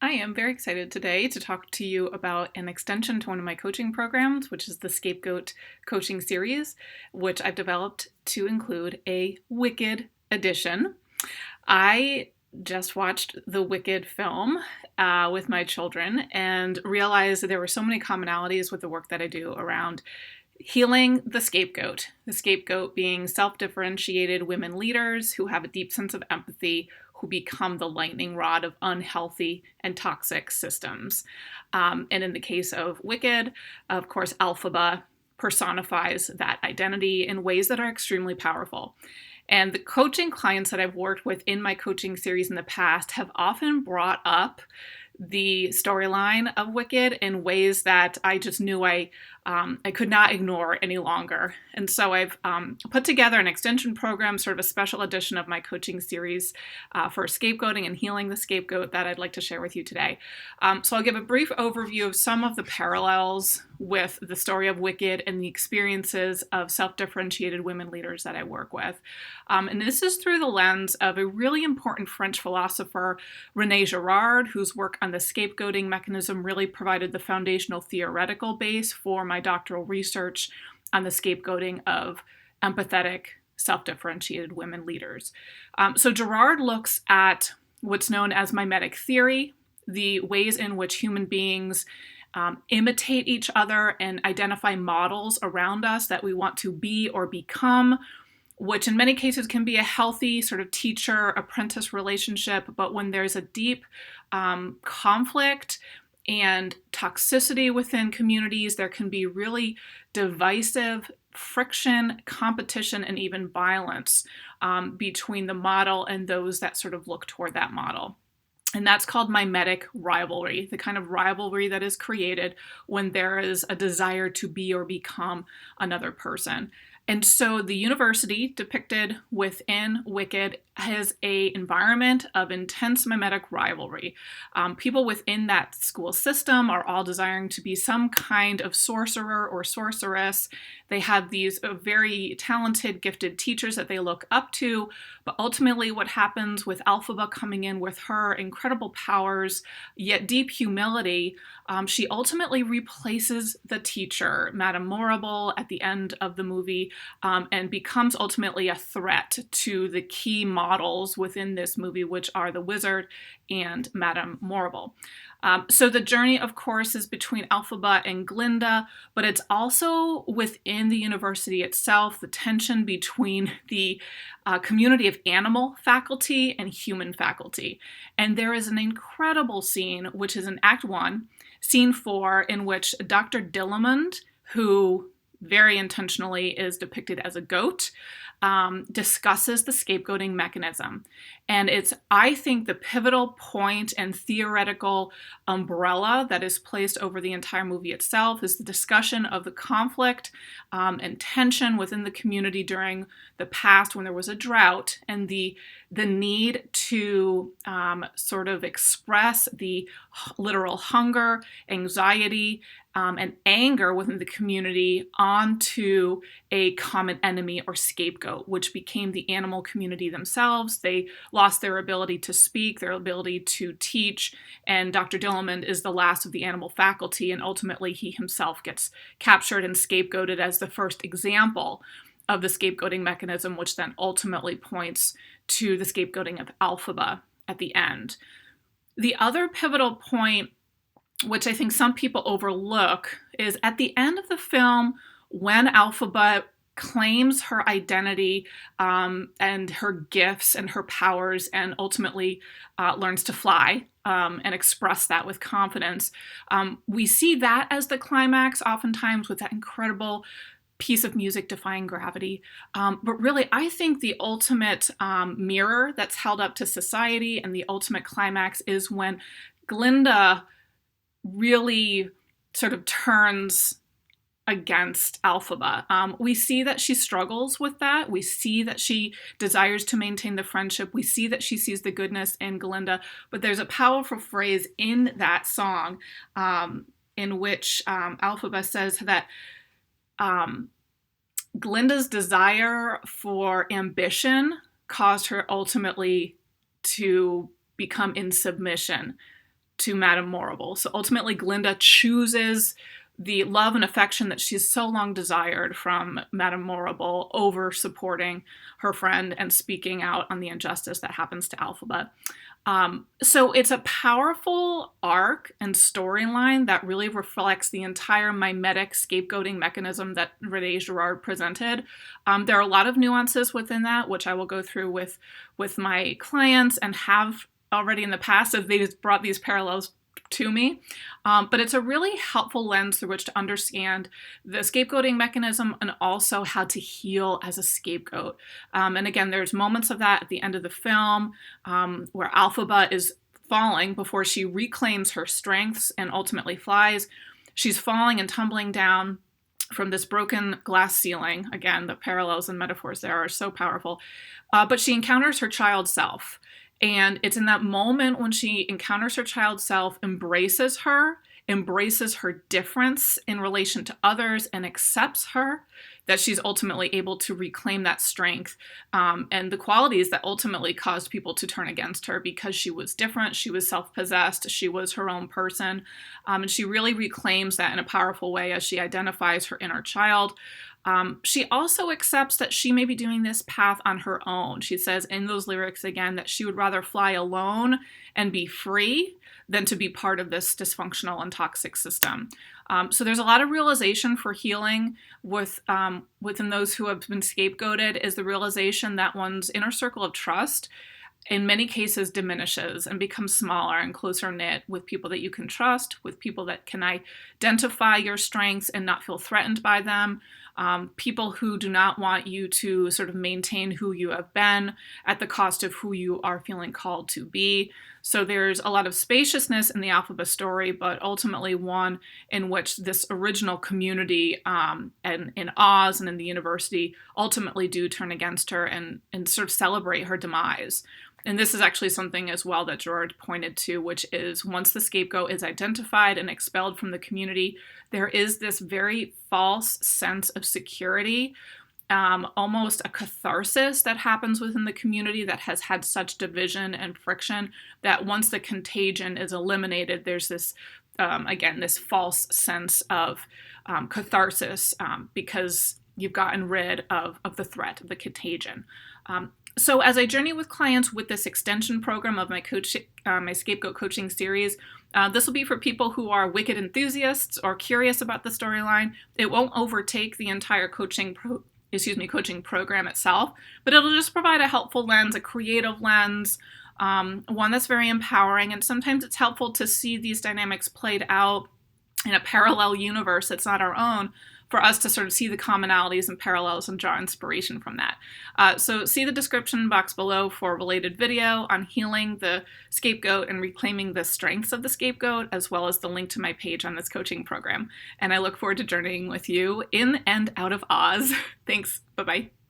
I am very excited today to talk to you about an extension to one of my coaching programs, which is the Scapegoat coaching series, which I've developed to include a Wicked edition. I just watched the Wicked film with my children and realized that there were so many commonalities with the work that I do around healing the scapegoat being self-differentiated women leaders who have a deep sense of empathy, who become the lightning rod of unhealthy and toxic systems. And in the case of Wicked, of course, Elphaba personifies that identity in ways that are extremely powerful. And the coaching clients that I've worked with in my coaching series in the past have often brought up the storyline of Wicked in ways that I just knew I could not ignore any longer. And so I've put together an extension program, sort of a special edition of my coaching series for scapegoating and healing the scapegoat that I'd like to share with you today. So I'll give a brief overview of some of the parallels with the story of Wicked and the experiences of self-differentiated women leaders that I work with. And this is through the lens of a really important French philosopher, René Girard, whose work on the scapegoating mechanism really provided the foundational theoretical base for my doctoral research on the scapegoating of empathetic, self-differentiated women leaders. So Girard looks at what's known as mimetic theory, the ways in which human beings imitate each other and identify models around us that we want to be or become, which in many cases can be a healthy sort of teacher-apprentice relationship. But when there's a deep conflict and toxicity within communities, there can be really divisive friction, competition, and even violence between the model and those that sort of look toward that model. And that's called mimetic rivalry, the kind of rivalry that is created when there is a desire to be or become another person. And so the university depicted within Wicked has an environment of intense mimetic rivalry. People within that school system are all desiring to be some kind of sorcerer or sorceress. They have these very talented, gifted teachers that they look up to. But ultimately what happens with Elphaba coming in with her incredible powers, yet deep humility, she ultimately replaces the teacher, Madame Morrible, at the end of the movie, and becomes ultimately a threat to the key models within this movie, which are the wizard and Madame Morrible. So the journey, of course, is between Elphaba and Glinda, but it's also within the university itself, the tension between the community of animal faculty and human faculty. And there is an incredible scene, which is in Act 1, Scene 4, in which Dr. Dillamond, who very intentionally is depicted as a goat, discusses the scapegoating mechanism. And it's, I think, the pivotal point and theoretical umbrella that is placed over the entire movie itself is the discussion of the conflict and tension within the community during the past when there was a drought, and the need to sort of express the literal hunger, anxiety, and anger within the community onto a common enemy or scapegoat, which became the animal community themselves. They lost their ability to speak, their ability to teach, and Dr. Dillamond is the last of the animal faculty, and ultimately he himself gets captured and scapegoated as the first example of the scapegoating mechanism, which then ultimately points to the scapegoating of Elphaba at the end. The other pivotal point, which I think some people overlook, is at the end of the film, when Elphaba claims her identity and her gifts and her powers and ultimately learns to fly and express that with confidence. We see that as the climax, oftentimes with that incredible piece of music defying gravity. But really, I think the ultimate mirror that's held up to society and the ultimate climax is when Glinda really sort of turns against Elphaba. We see that she struggles with that. We see that she desires to maintain the friendship. We see that she sees the goodness in Glinda. But there's a powerful phrase in that song in which Elphaba says that Glinda's desire for ambition caused her ultimately to become in submission to Madame Morrible. So ultimately, Glinda chooses the love and affection that she's so long desired from Madame Morrible over supporting her friend and speaking out on the injustice that happens to Elphaba. So it's a powerful arc and storyline that really reflects the entire mimetic scapegoating mechanism that Renee Girard presented. There are a lot of nuances within that, which I will go through with my clients and have already in the past as they've brought these parallels to me. But it's a really helpful lens through which to understand the scapegoating mechanism and also how to heal as a scapegoat. And again, there's moments of that at the end of the film where Elphaba is falling before she reclaims her strengths and ultimately flies. She's falling and tumbling down from this broken glass ceiling. Again, the parallels and metaphors there are so powerful. But she encounters her child self. And it's in that moment when she encounters her child self, embraces her difference in relation to others, and accepts her, that she's ultimately able to reclaim that strength and the qualities that ultimately caused people to turn against her because she was different, she was self-possessed, she was her own person. And she really reclaims that in a powerful way as she identifies her inner child. She also accepts that she may be doing this path on her own. She says in those lyrics again that she would rather fly alone and be free than to be part of this dysfunctional and toxic system. So there's a lot of realization for healing within those who have been scapegoated, is the realization that one's inner circle of trust in many cases diminishes and becomes smaller and closer knit with people that you can trust, with people that can identify your strengths and not feel threatened by them. People who do not want you to sort of maintain who you have been at the cost of who you are feeling called to be. So there's a lot of spaciousness in the Elphaba story, but ultimately one in which this original community and in Oz and in the university ultimately do turn against her and sort of celebrate her demise. And this is actually something as well that Gerard pointed to, which is once the scapegoat is identified and expelled from the community, there is this very false sense of security, almost a catharsis that happens within the community that has had such division and friction that once the contagion is eliminated, there's this, again, this false sense of catharsis because you've gotten rid of the threat of the contagion. So as I journey with clients with this extension program of my Scapegoat coaching series, this will be for people who are wicked enthusiasts or curious about the storyline. It won't overtake the entire coaching program itself, but it'll just provide a helpful lens, a creative lens, one that's very empowering. And sometimes it's helpful to see these dynamics played out in a parallel universe that's not our own, for us to sort of see the commonalities and parallels and draw inspiration from that. So see the description box below for a related video on healing the scapegoat and reclaiming the strengths of the scapegoat, as well as the link to my page on this coaching program. And I look forward to journeying with you in and out of Oz. Thanks. Bye-bye.